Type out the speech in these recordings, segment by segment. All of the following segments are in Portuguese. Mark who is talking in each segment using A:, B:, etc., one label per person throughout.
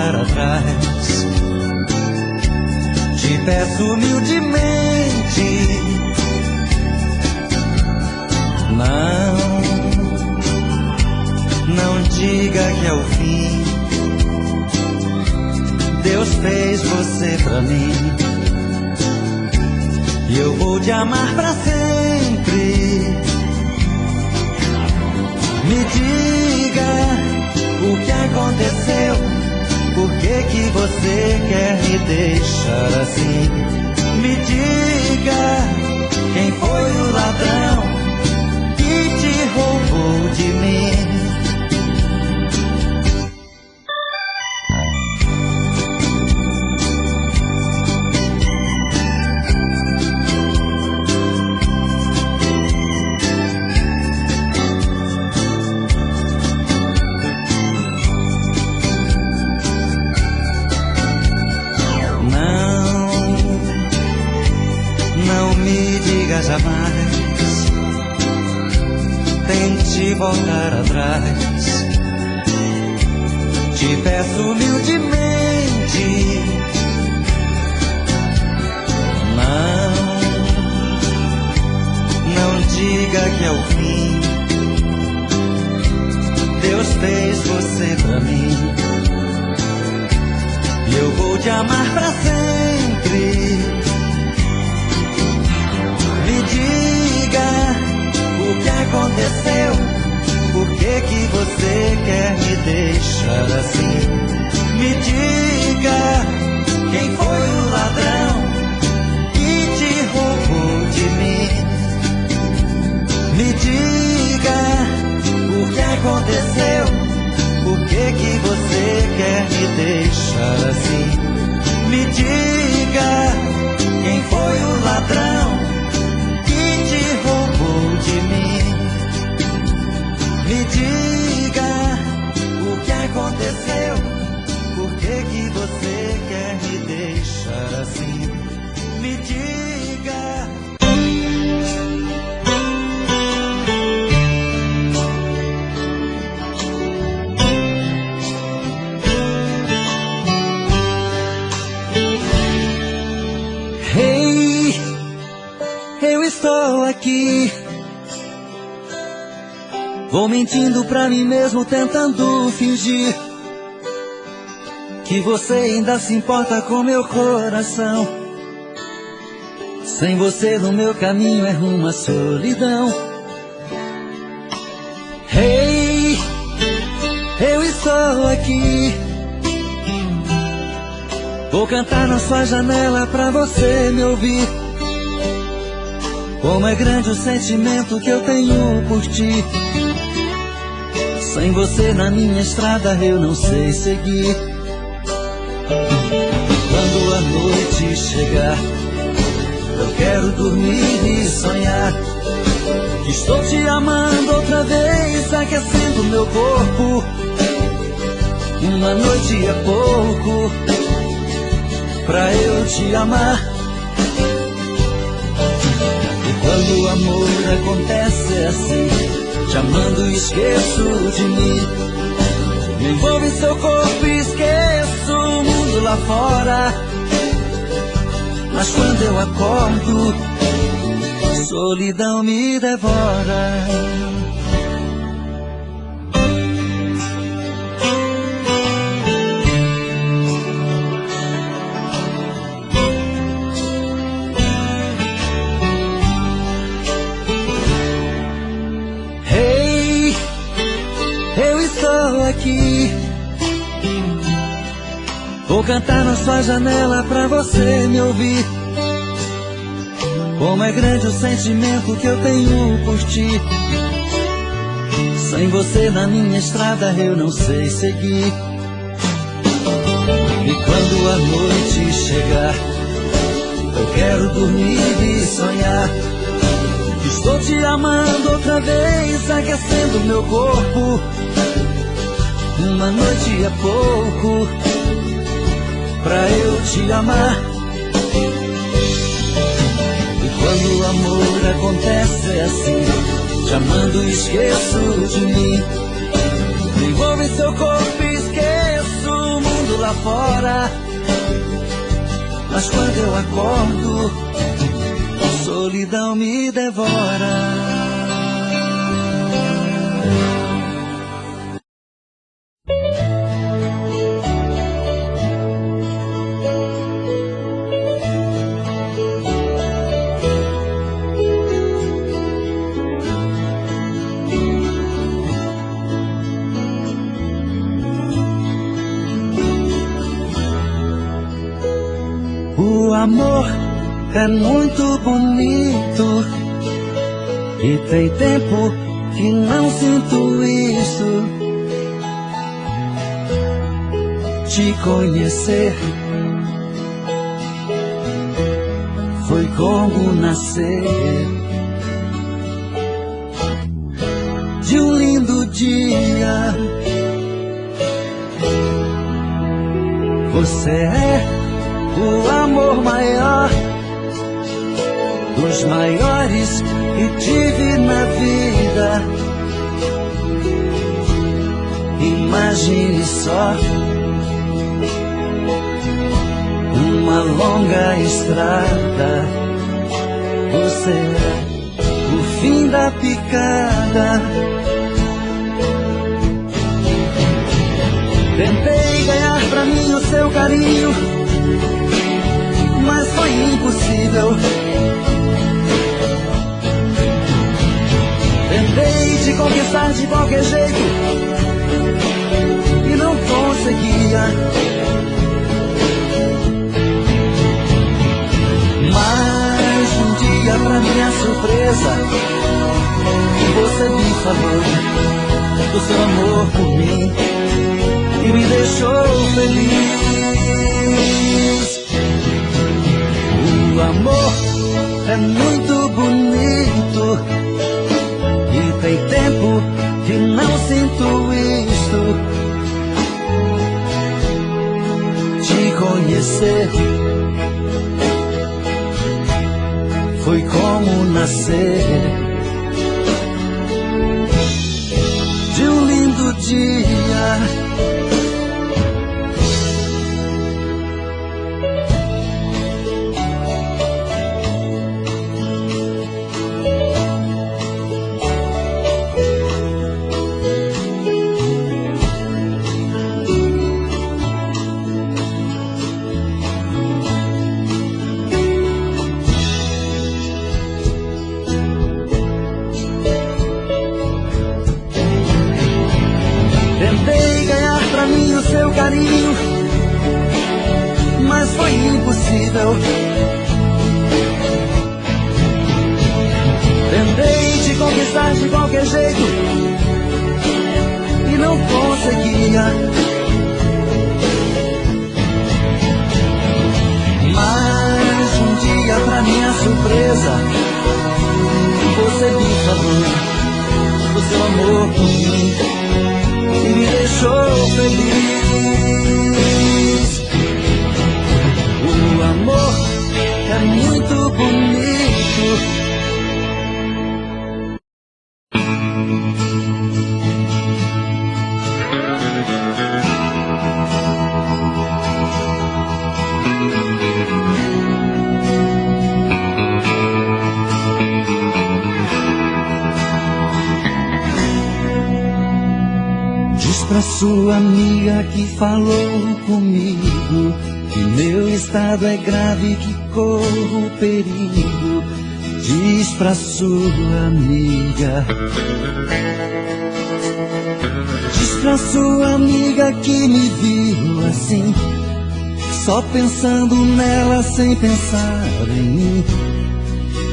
A: voltar atrás. Te peço humildemente, não diga que é o fim. Deus fez você pra mim e eu vou te amar pra sempre. Me diga o que aconteceu, por que você quer me deixar assim? Me diga quem foi o ladrão que te roubou de mim. Jamais tente voltar atrás. Te peço humildemente, não diga que é o fim. Deus fez você pra mim e eu vou te amar pra sempre. Me diga o que aconteceu, por que você quer me deixar assim? Me diga quem foi o ladrão que te roubou de mim. Me diga o que aconteceu, por que você quer me deixar assim? Me diga quem foi o ladrão de mim. Me diga o que aconteceu, por que você quer me deixar assim? Me diga. Hey, eu estou aqui. Vou mentindo pra mim mesmo, tentando fingir que você ainda se importa com meu coração. Sem você no meu caminho é rumo à solidão. Hey, eu estou aqui. Vou cantar na sua janela pra você me ouvir. Como é grande o sentimento que eu tenho por ti. Sem você na minha estrada eu não sei seguir. Quando a noite chegar, eu quero dormir e sonhar que estou te amando outra vez, aquecendo meu corpo. Uma noite é pouco pra eu te amar. E quando o amor acontece é assim, te amando e esqueço de mim. Me envolvo em seu corpo e esqueço o mundo lá fora. Mas quando eu acordo, solidão me devora. Aqui vou cantar na sua janela pra você me ouvir. Como é grande o sentimento que eu tenho por ti. Sem você na minha estrada eu não sei seguir. E quando a noite chegar, eu quero dormir e sonhar que estou te amando outra vez, aquecendo meu corpo. Uma noite é pouco pra eu te amar. E quando o amor acontece é assim, te amando e esqueço de mim. Me envolvo em seu corpo e esqueço o mundo lá fora. Mas quando eu acordo, solidão me devora. O amor é muito bonito e tem tempo que não sinto isso. Te conhecer foi como nascer de um lindo dia. Você é o amor maior dos maiores que tive na vida. Imagine só uma longa estrada. Você é o fim da picada. Tentei ganhar pra mim o seu carinho, mas foi impossível. Tentei te conquistar de qualquer jeito e não conseguia. Mas um dia, pra minha surpresa, você me falou do seu amor por mim e me deixou feliz. O amor é muito bonito e tem tempo que não sinto isto. Te conhecer foi como nascer de um lindo dia. Tentei ganhar pra mim o seu carinho, mas foi impossível. Tentei te conquistar de qualquer jeito e não conseguia. Mas um dia, pra minha surpresa, você me falou do seu amor por mim e me deixou feliz. O amor é muito bonito. Pra sua amiga que falou comigo que meu estado é grave, que corro perigo. Diz pra sua amiga, diz pra sua amiga que me viu assim, só pensando nela sem pensar em mim.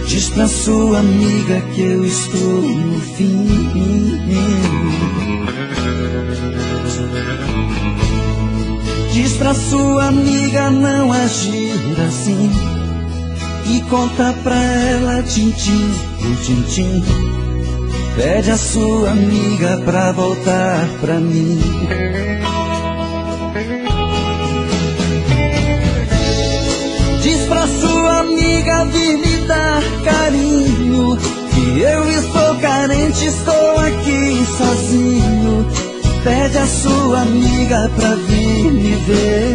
A: Diz pra sua amiga que eu estou no fim. Diz pra sua amiga não agir assim e conta pra ela tintim por tintim. Pede a sua amiga pra voltar pra mim. Diz pra sua amiga vir me dar carinho, que eu estou carente, estou aqui sozinho. Pede a sua amiga pra vir me ver.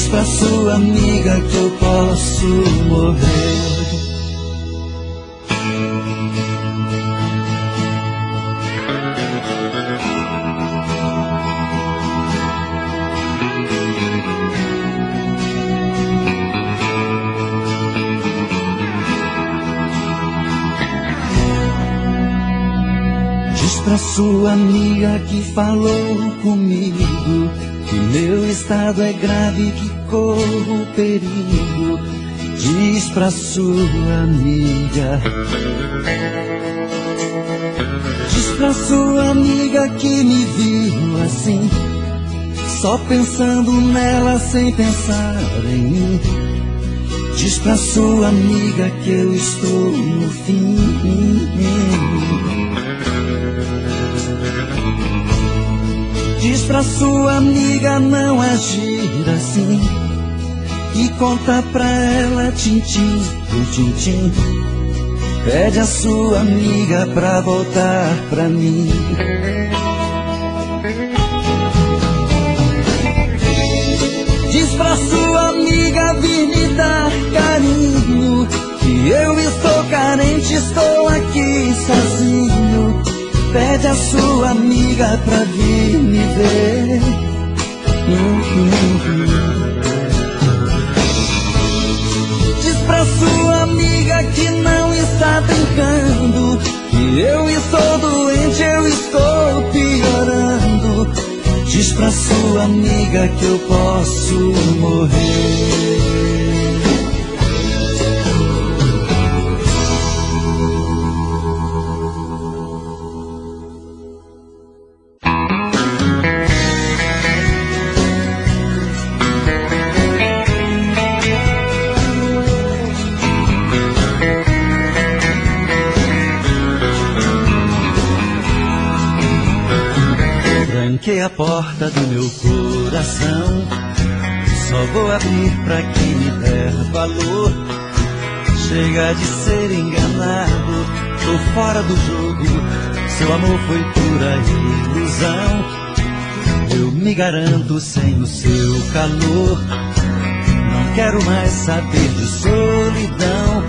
A: Diz pra sua amiga que eu posso morrer. Diz pra sua amiga que falou comigo que meu estado é grave, que corro perigo. Diz pra sua amiga. Diz pra sua amiga que me viu assim, só pensando nela sem pensar em mim. Diz pra sua amiga que eu estou no fim. Diz pra sua amiga não agir assim, e conta pra ela tintim por tintim. Pede a sua amiga pra voltar pra mim. Diz pra sua amiga vir me dar carinho, que eu estou carente, estou aqui sozinho. Pede a sua amiga pra vir me ver. Diz pra sua amiga que não está brincando, que eu estou doente, eu estou piorando. Diz pra sua amiga que eu posso morrer. Tranquei a porta do meu coração, só vou abrir pra quem me der valor. Chega de ser enganado, tô fora do jogo, seu amor foi pura ilusão. Eu me garanto sem o seu calor, não quero mais saber de solidão.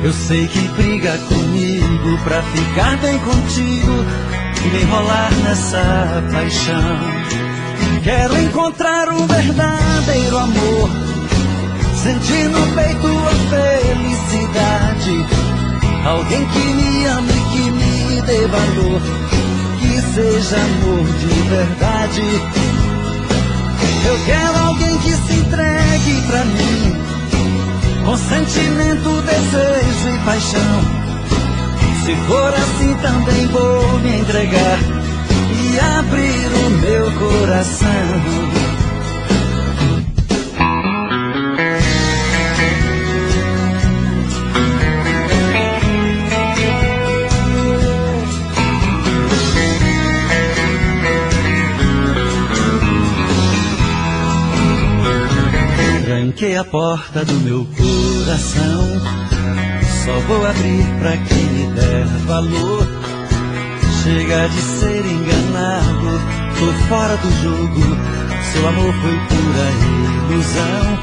A: Eu sei que briga comigo pra ficar bem contigo e me enrolar nessa paixão. Quero encontrar um verdadeiro amor, sentir no peito a felicidade. Alguém que me ame, que me dê valor, que seja amor de verdade. Eu quero alguém que se entregue pra mim, com sentimento, desejo e paixão. Se for assim também vou me entregar e abrir o meu coração. Tranquei a porta do meu coração, só vou abrir pra quem me der valor. Chega de ser enganado, tô fora do jogo, seu amor foi pura ilusão.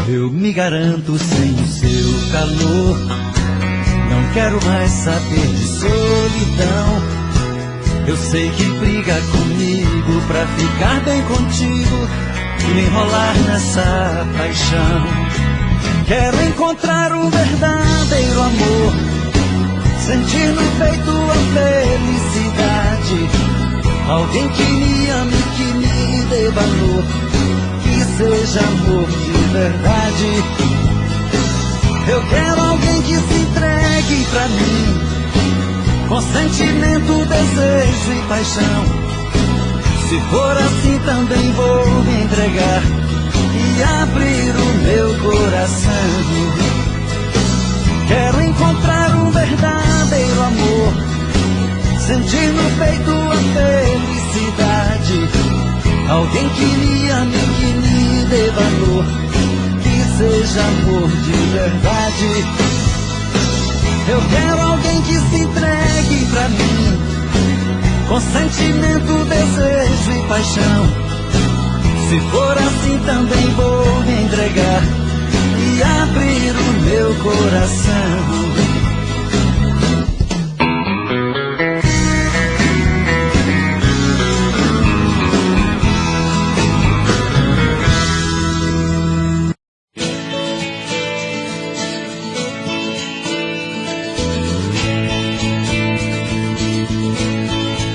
A: Eu me garanto sem o seu calor, não quero mais saber de solidão. Eu sei que briga comigo pra ficar bem contigo e me enrolar nessa paixão. Quero encontrar um verdadeiro amor, sentir no peito a felicidade. Alguém que me ame, que me dê valor, que seja amor de verdade. Eu quero alguém que se entregue pra mim, com sentimento, desejo e paixão. Se for assim também vou me entregar e abrir o meu coração. Quero encontrar um verdadeiro amor, sentir no peito a felicidade. Alguém que me ame, que me dê valor, que seja amor de verdade. Eu quero alguém que se entregue pra mim, com sentimento, desejo e paixão. Se for assim também vou me entregar e abrir o meu coração.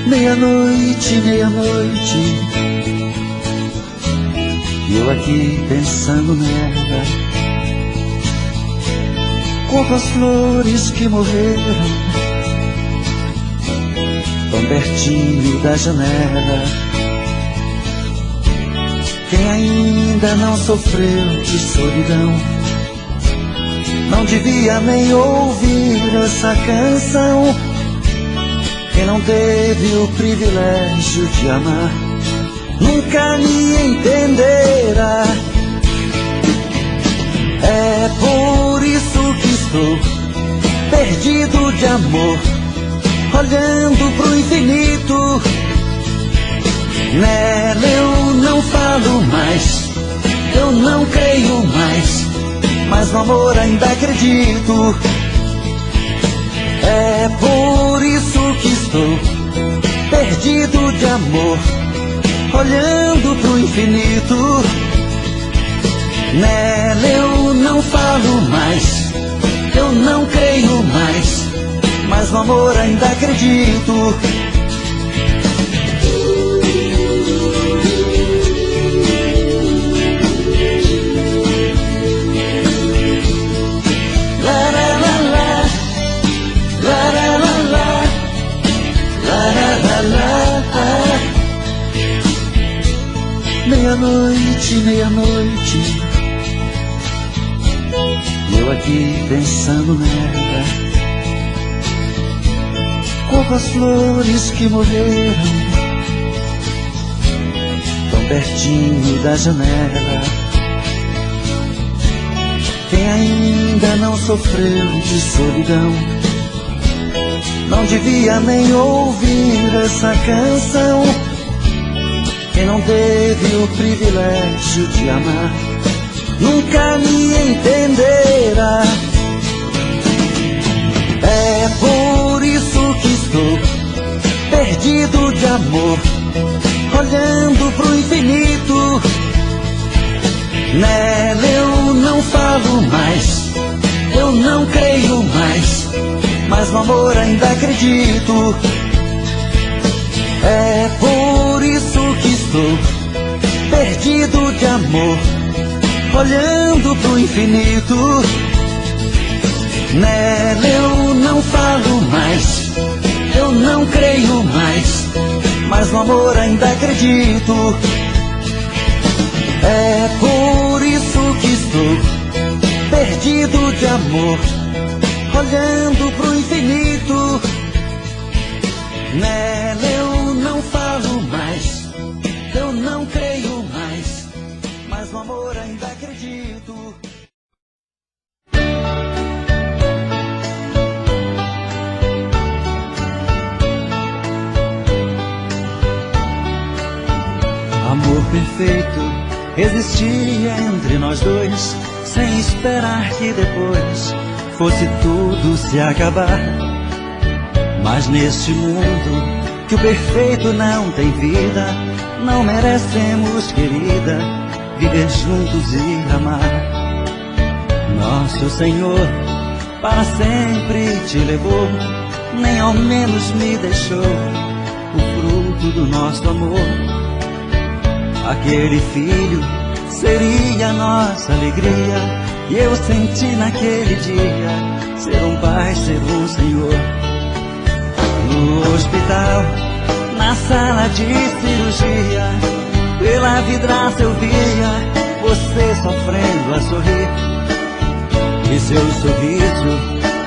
A: Meia-noite, meia-noite, e eu aqui pensando nela, como as flores que morreram, tão pertinho da janela. Quem ainda não sofreu de solidão, não devia nem ouvir essa canção. Quem não teve o privilégio de amar, nunca me entenderá. É por isso que estou perdido de amor, olhando pro infinito. Nela eu não falo mais, eu não creio mais, mas no amor ainda acredito. É por isso que estou perdido de amor, olhando pro infinito. Nela eu não falo mais, eu não creio mais, mas no amor ainda acredito. Meia-noite, meia-noite, eu aqui pensando nela, como as flores que morreram, tão pertinho da janela. Quem ainda não sofreu de solidão, não devia nem ouvir essa canção. Quem não teve o privilégio de amar, nunca me entenderá. É por isso que estou perdido de amor, olhando pro infinito. Nela eu não falo mais, eu não creio mais, mas no amor ainda acredito. É por isso que estou perdido de amor, olhando pro infinito. Nela eu não falo mais, eu não creio mais, mas no amor ainda acredito. É por isso que estou perdido de amor, olhando pro infinito. Nela eu não falo mais, eu não creio mais, mas no amor ainda acredito. Amor perfeito existia entre nós dois, sem esperar que depois fosse tudo se acabar. Mas neste mundo que o perfeito não tem vida, não merecemos, querida, viver juntos e amar. Nosso Senhor para sempre te levou, nem ao menos me deixou o fruto do nosso amor. Aquele filho seria nossa alegria, e eu senti naquele dia ser um pai, ser um Senhor. No hospital, na sala de cirurgia, pela vidraça eu via você sofrendo a sorrir, e seu sorriso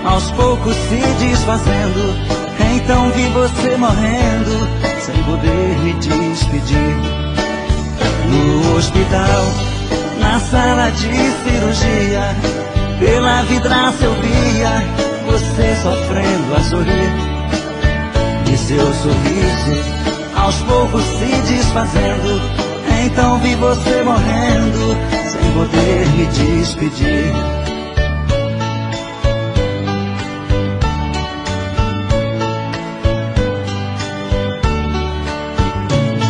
A: aos poucos se desfazendo. Então vi você morrendo, sem poder me despedir. No hospital, na sala de cirurgia, pela vidraça eu via você sofrendo a sorrir, e seu sorriso aos poucos se desfazendo. Então vi você morrendo, sem poder me despedir.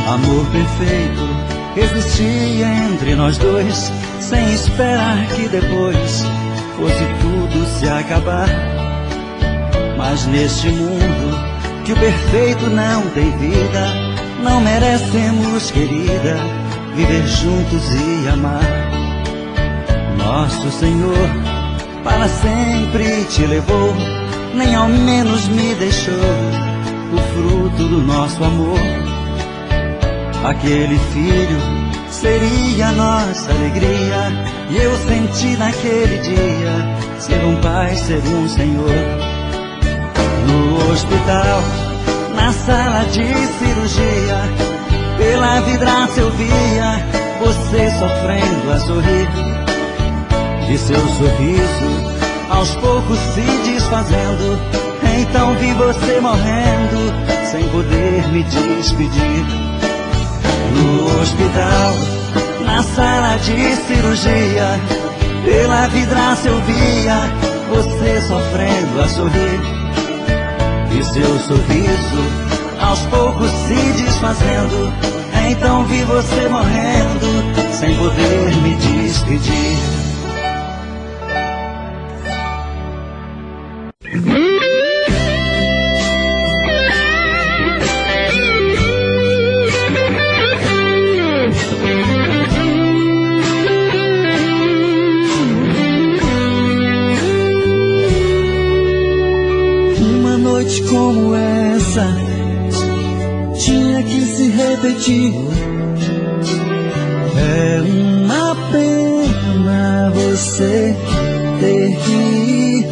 A: Amor perfeito existia entre nós dois, sem esperar que depois fosse tudo se acabar. Mas neste mundo que o perfeito não tem vida, não merecemos, querida, viver juntos e amar. Nosso Senhor para sempre te levou, nem ao menos me deixou o fruto do nosso amor. Aquele filho seria nossa alegria, e eu senti naquele dia ser um pai, ser um senhor. No hospital, na sala de cirurgia, pela vidraça eu via você sofrendo a sorrir. De seu sorriso aos poucos se desfazendo, então vi você morrendo, sem poder me despedir. No hospital, na sala de cirurgia, pela vidraça eu via você sofrendo a sorrir. E seu sorriso aos poucos se desfazendo, então vi você morrendo, sem poder me despedir. Como essa tinha que se repetir. É uma pena você ter que ir.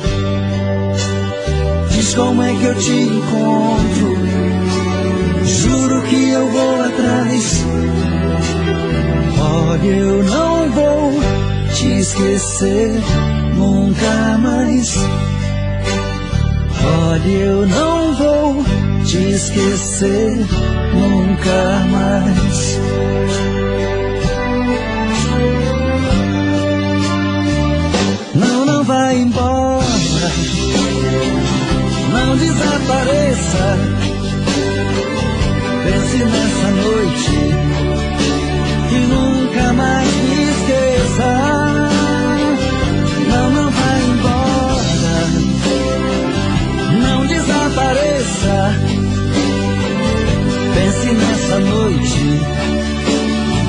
A: Diz como é que eu te encontro, juro que eu vou atrás. Olha, eu não vou te esquecer nunca mais. Olha, eu não vou te esquecer nunca mais. Não, não vai embora, não desapareça. Pense nessa noite e nunca mais me esqueça. Não, não vai embora, não desapareça. Pense nessa noite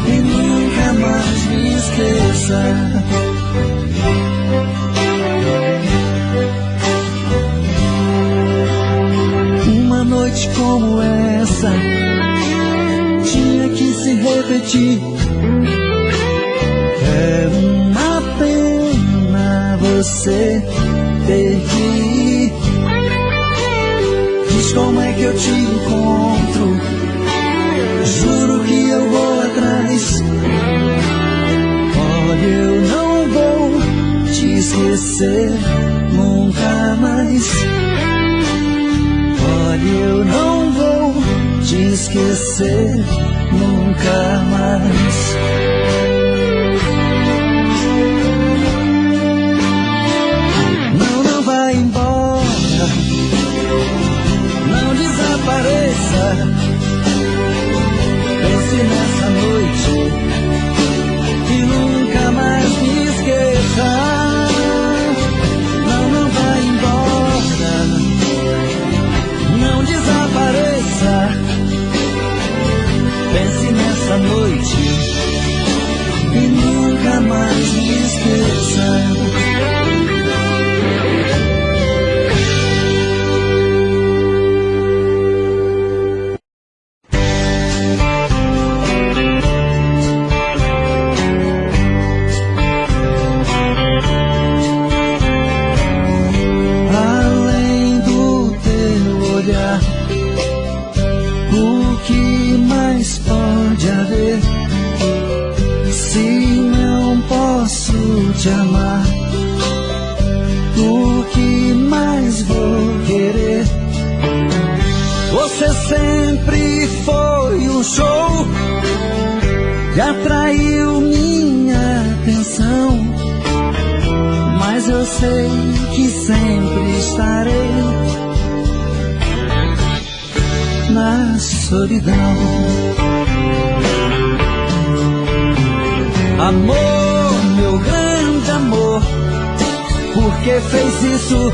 A: e nunca mais me esqueça. Uma noite como essa tinha que se repetir. É uma pena você ter que ir. Diz como é que eu te encontro, juro que eu vou atrás. Olha, eu não vou te esquecer nunca mais. Olha, eu não vou te esquecer nunca mais. Não, não vai embora, não desapareça. Pense nessa noite e nunca mais me esqueça. Não, não vai embora, não desapareça. Pense nessa noite e nunca mais me esqueça. Te amar, o que mais vou querer? Você sempre foi um show, que atraiu minha atenção, mas eu sei que sempre estarei na solidão. Amor, meu grande amor, por que fez isso?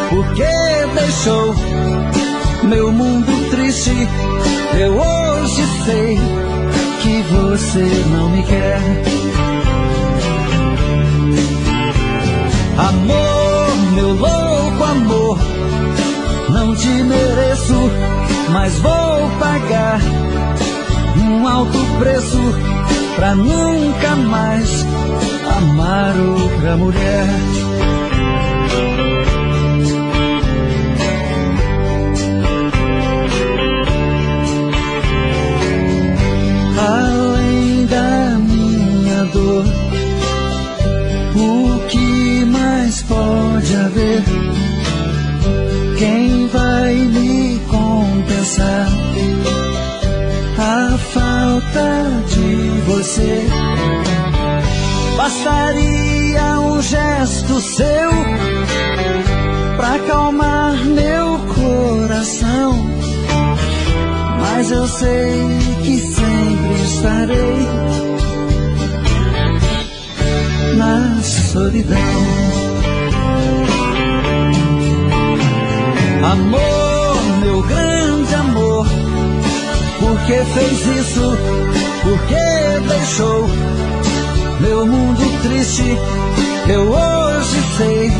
A: Por que deixou meu mundo triste? Eu hoje sei que você não me quer. Amor, meu louco amor, não te mereço, mas vou pagar um alto preço pra nunca mais amar outra mulher. Além da minha dor, o que mais pode haver? Quem vai me compensar a falta de você? Bastaria um gesto seu pra acalmar meu coração, mas eu sei que sempre estarei na solidão. Amor, meu grande amor, por que fez isso? Por que deixou meu mundo triste? Eu hoje sei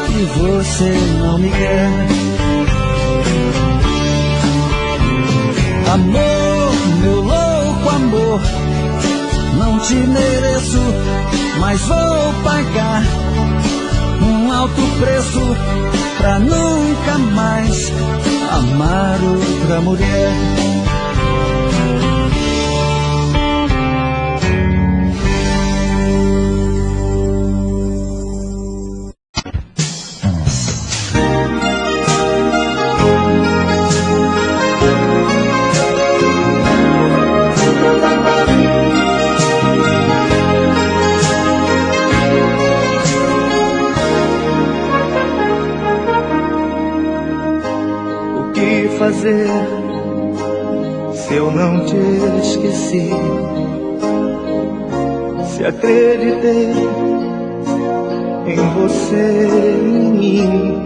A: que você não me quer. Amor, meu louco amor, não te mereço, mas vou pagar um alto preço pra nunca mais amar outra mulher.
B: Fazer se eu não te esqueci? Se acreditei em você e em mim,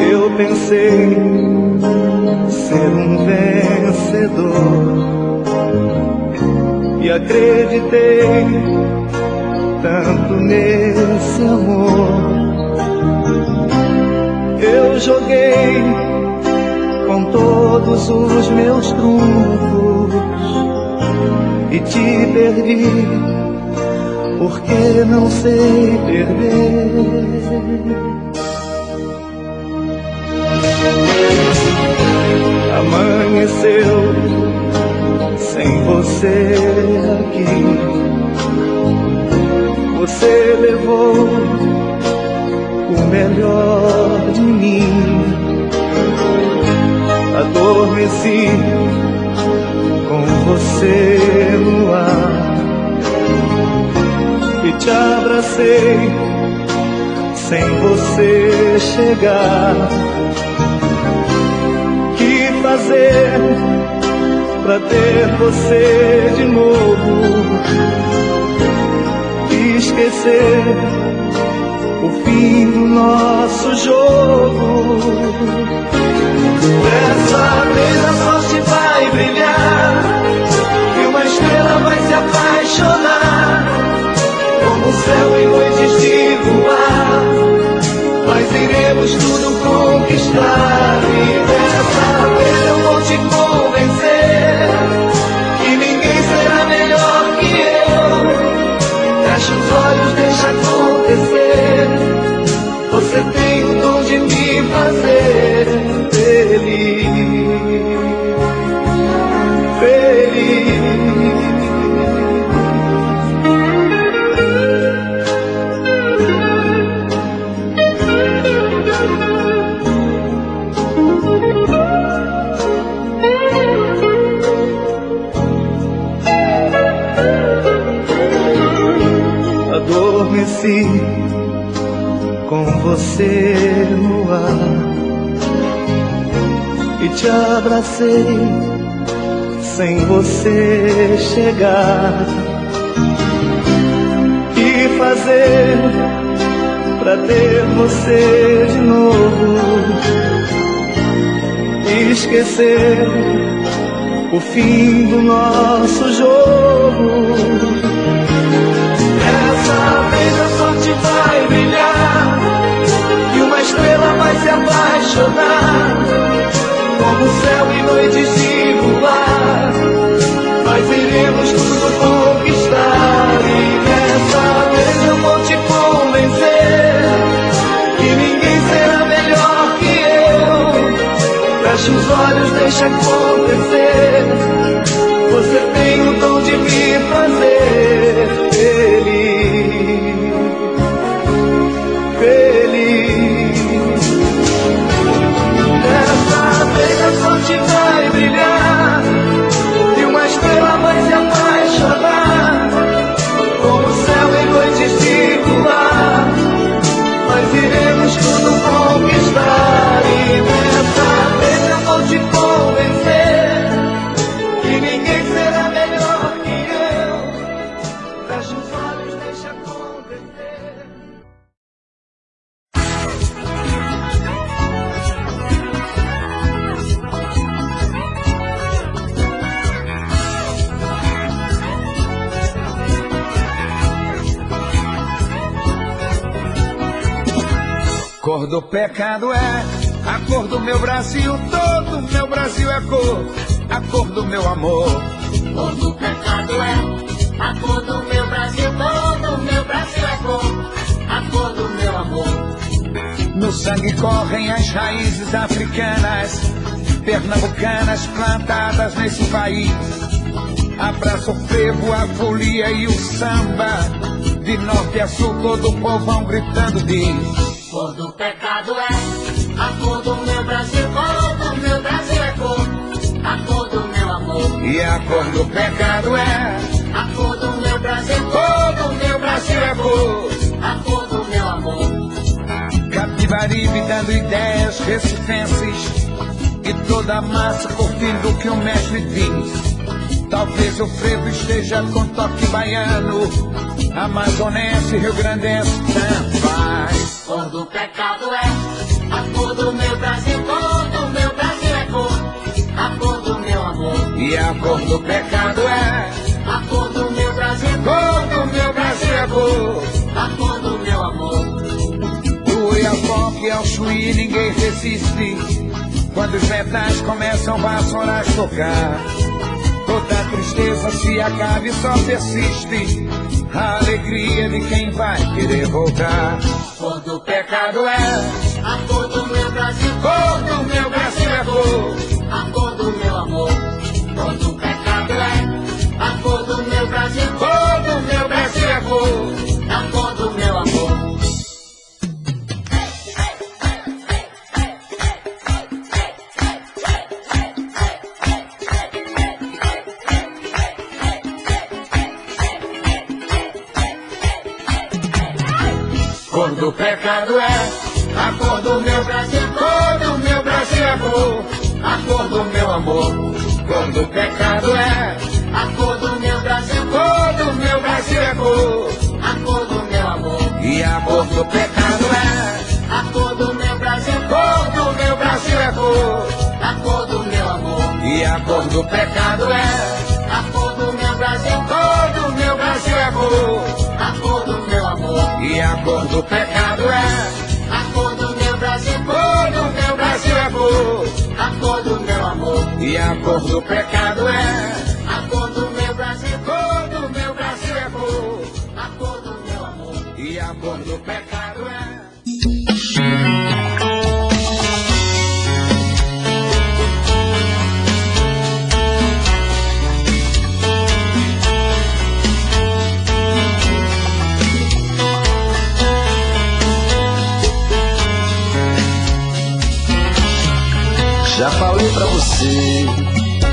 B: eu pensei ser um vencedor e acreditei tanto nesse amor. Eu joguei com todos os meus trunfos e te perdi, porque não sei perder. Amanheceu sem você aqui, você levou o melhor de mim. Adormeci com você no ar e te abracei sem você chegar. Que fazer pra ter você de novo? Esquecer o fim do nosso jogo. Dessa vez a sorte vai brilhar e uma estrela vai se apaixonar. Como o céu em noites de luar, nós iremos tudo conquistar. E dessa vez eu vou te convencer que ninguém será melhor que eu. Fecha os olhos, deixa acontecer. Você tem o dom de me fazer feliz. adormeci com você no ar e te abracei sem você chegar. E fazer pra ter você de novo, e esquecer o fim do nosso jogo. Dessa vez a sorte vai brilhar e uma estrela vai se apaixonar. Como céu em noites de luar, nós iremos tudo conquistar. E dessa vez eu vou te convencer que ninguém será melhor que eu. Fecha os olhos, deixa acontecer. Você tem o dom de me fazer feliz, feliz. Dessa vez a sorte vai brilhar e uma estrela vai se apaixonar. Como o céu em noites de luar, nós iremos tudo conquistar. E dessa vez eu vou te convencer que ninguém será melhor que eu. Fecha os olhos, deixa acontecer.
A: Cor do pecado é a cor do meu Brasil, todo meu Brasil é cor, a cor do meu amor.
C: Cor do pecado é a cor do meu Brasil, todo meu Brasil é cor, a cor do meu amor.
A: No sangue correm as raízes africanas, pernambucanas plantadas nesse país. Abraço o frevo, a folia e o samba, de norte a sul todo o povão gritando diz.
C: Cor do pecado é a cor do meu Brasil, cor do meu Brasil é cor, a cor do meu amor.
A: E a cor do pecado é
C: a cor do meu Brasil,
A: cor do meu Brasil é cor,
C: a cor do meu amor.
A: Capibaribe dando ideias recifenses e toda a massa curtindo o que o mestre diz. Talvez o frevo esteja com toque baiano, amazonense, rio-grandense, tanto faz.
C: Cor do pecado é a cor do meu Brasil, cor do meu Brasil é cor, a cor do meu amor.
A: E a cor do pecado é
C: a cor do meu Brasil,
A: cor do meu Brasil é cor,
C: a cor do meu amor.
A: Do Iapoque ao Chuí ninguém resiste, quando os metais começam vassouras tocar. Toda a tristeza se acaba e só persiste a alegria de quem vai querer voltar.
C: Cor do
A: Pecado é
C: a cor do meu Brasil,
A: cor do meu Brasil é cor,
C: a cor do meu amor. Cor do pecado é a cor do meu Brasil,
A: cor do meu Brasil é cor,
C: a cor do meu amor.
A: Cor do pecado é a cor do meu Brasil, cor do meu Brasil é cor, a cor do meu amor. Cor do pecado é
C: a cor do meu Brasil,
A: cor do meu Brasil é cor,
C: a cor do meu amor.
A: e a cor do pecado é
C: a cor do meu Brasil,
A: cor do meu Brasil é cor,
C: a cor do meu amor.
A: e a cor do pecado é
C: a cor do meu Brasil,
A: cor do meu Brasil é cor,
C: a cor do meu amor.
A: e a cor do pecado é
C: a cor do meu Brasil,
A: cor do meu Brasil é cor,
C: a cor do meu amor.
A: e a cor do pecado é
C: a cor do meu Brasil,
A: cor do meu Brasil é cor,
C: a cor do meu amor.
A: e a cor do pecado é.
B: Já falei pra você,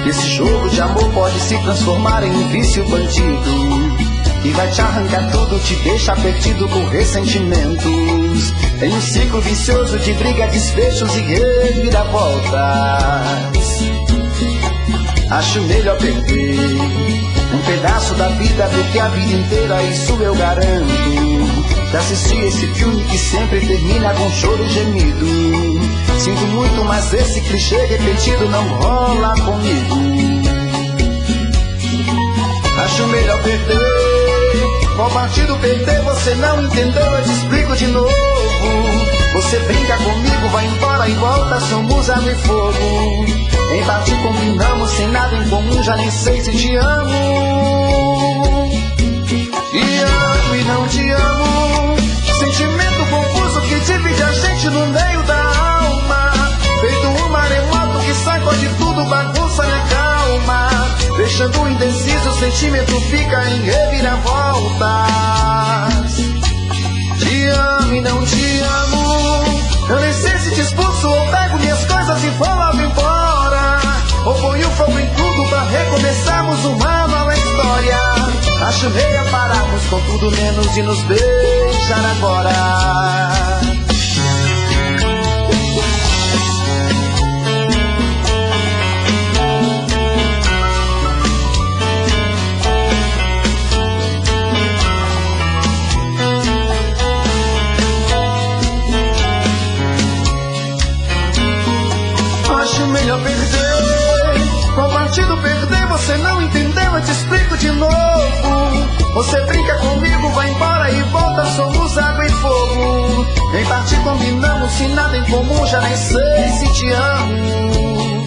B: esse jogo de amor pode se transformar em um vício bandido. e vai te arrancar tudo, te deixa perdido por ressentimentos. Em um ciclo vicioso de briga, desfechos e reviravoltas. Acho melhor perder um pedaço da vida do que a vida inteira, isso eu garanto. Já assisti esse filme que sempre termina com choro e gemido. Sinto muito, mas esse clichê repetido não rola comigo. Acho melhor perder. Qual partido perder? Você não entendeu, eu te explico de novo. Você brinca comigo, vai embora e volta, somos água e fogo. Em parte combinamos, sem nada em comum, já nem sei se te amo. Te amo e não te amo. Sentimento confuso que divide a gente no meio da alma. Feito um maremoto que sacode tudo, bagunça minha calma. Deixando indeciso, o sentimento fica em reviravoltas. Te amo e não te amo. Eu nem sei se te expulso ou pego minhas coisas e vou logo embora. Ou ponho fogo em tudo pra recomeçarmos uma nova história. Acho melhor pararmos com tudo menos de nos beijar agora. Acho melhor perder. Qual partido perder? Você não entendeu, eu te explico de novo. Você brinca comigo, vai embora e volta, somos água e fogo. Em parte combinamos, se nada em comum, já nem sei se te amo.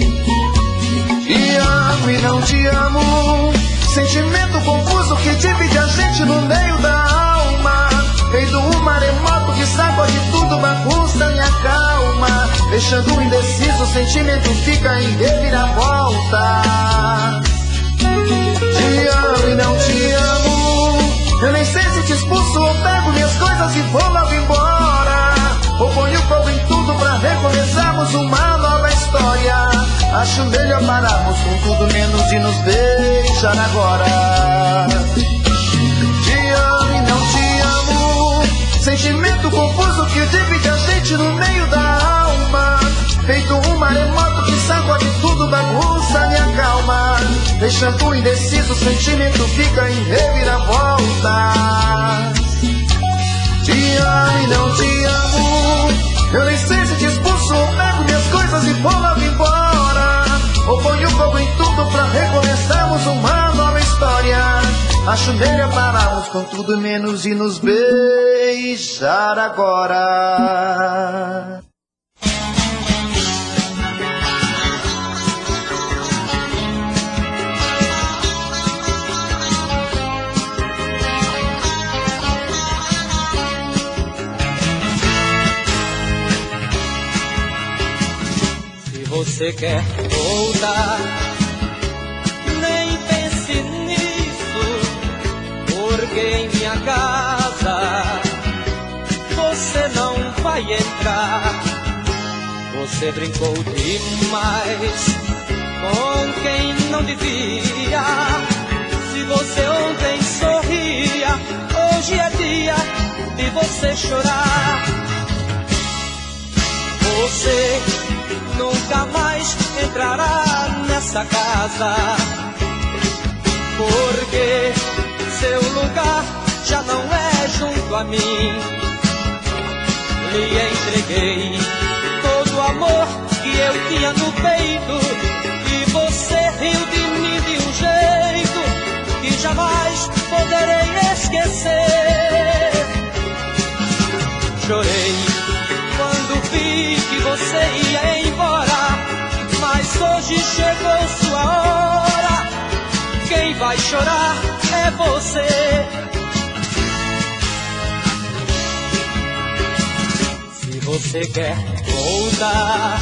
B: Te amo e não te amo. Sentimento confuso que divide a gente no meio da alma. Feito um maremoto que sacode tudo, bagunça minha calma. Deixando indeciso, o sentimento fica em reviravolta. Te amo e não te amo. Eu nem sei se te expulso ou pego minhas coisas e vou logo embora. Ou ponho fogo em tudo pra recomeçarmos uma nova história. Acho melhor pararmos com tudo menos de nos beijar agora. Te amo e não te amo. Sentimento confuso que divide a gente no meio da alma. Feito um maremoto que sacode tudo, bagunça minha calma. Deixando indeciso, o sentimento fica em reviravoltas. Te amo e não te amo. Eu nem sei se te expulso ou pego minhas coisas e vou logo embora. Ou ponho fogo em tudo pra recomeçarmos uma nova história. Acho melhor pararmos com tudo menos de nos beijar agora.
A: Se você quer voltar, nem pense nisso, porque em minha casa você não vai entrar. Você brincou demais com quem não devia. Se você ontem sorria, hoje é dia de você chorar. Você nunca mais entrará nessa casa, porque seu lugar já não é junto a mim. Lhe entreguei todo o amor que eu tinha no peito, e você riu de mim de um jeito que jamais poderei esquecer. Chorei quando vi que você ia embora, mas hoje chegou sua hora. Quem vai chorar é você. Se você quer voltar,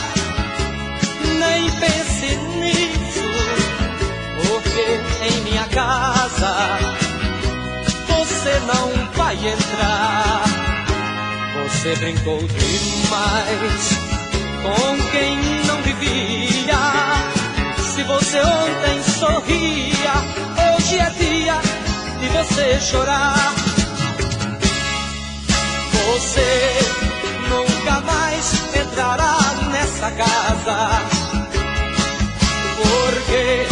A: nem pense nisso, porque em minha casa você não vai entrar. Você brincou demais com quem não devia. Se você ontem sorria, hoje é dia e você chorar. Você nunca mais entrará nessa casa, porque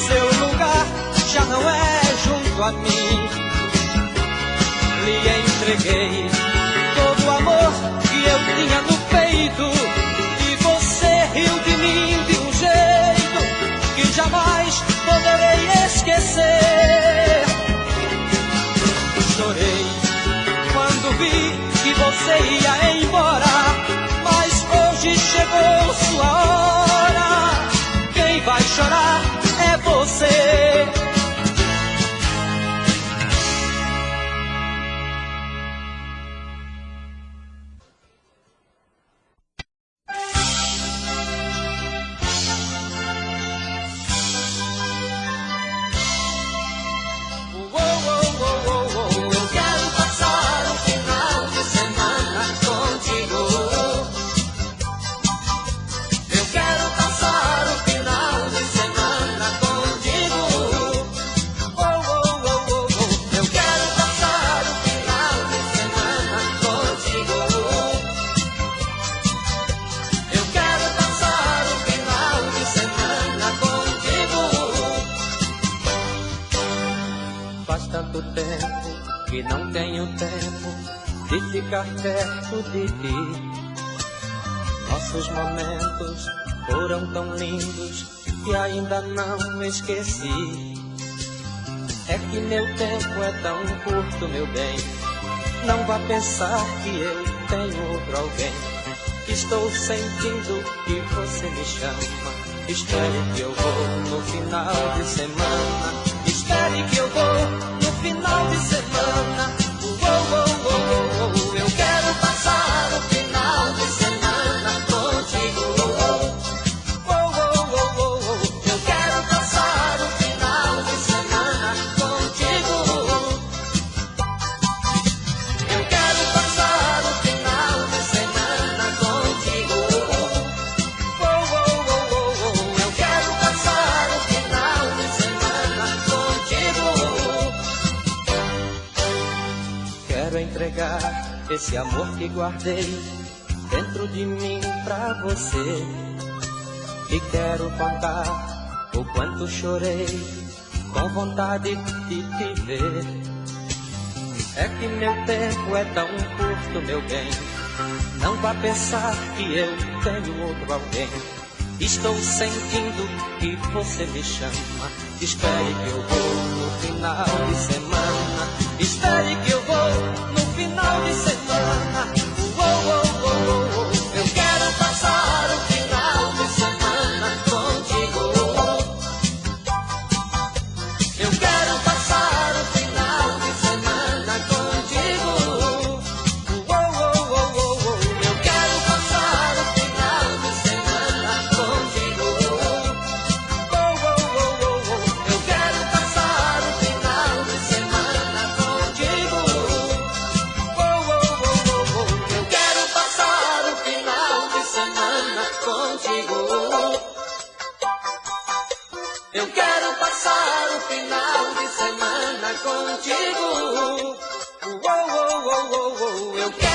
A: seu lugar já não é junto a mim. Lhe entreguei todo o amor que eu tinha no peito, e você riu de mim de um jeito que jamais poderei esquecer. Chorei quando vi que você ia embora, mas hoje chegou sua hora. Quem vai chorar é você.
D: Que não tenho tempo de ficar perto de ti. Nossos momentos foram tão lindos que ainda não esqueci. É que meu tempo é tão curto, meu bem. Não vá pensar que eu tenho outro alguém. Estou sentindo que você me chama. Espere que eu vou no final de semana. Espere que eu vou no final de semana. Eu quero passar o final de semana contigo. Eu quero passar o final de semana contigo. Eu quero passar o final de semana contigo. Eu quero passar o final de semana contigo. Quero entregar esse amor que guardei dentro de mim pra você. E quero contar o quanto chorei com vontade de te ver. É que meu tempo é tão curto, meu bem. Não vá pensar que eu tenho outro alguém. Estou sentindo que você me chama. Espere que eu vou no final de semana. Espere que eu vou no final de semana. Eu quero passar o final de semana contigo. Eu quero passar o final de semana contigo. Eu quero passar o final de semana contigo. Eu quero passar o final de semana contigo. Eu quero passar o final de semana contigo. Eu quero passar o final de semana contigo. Eu quero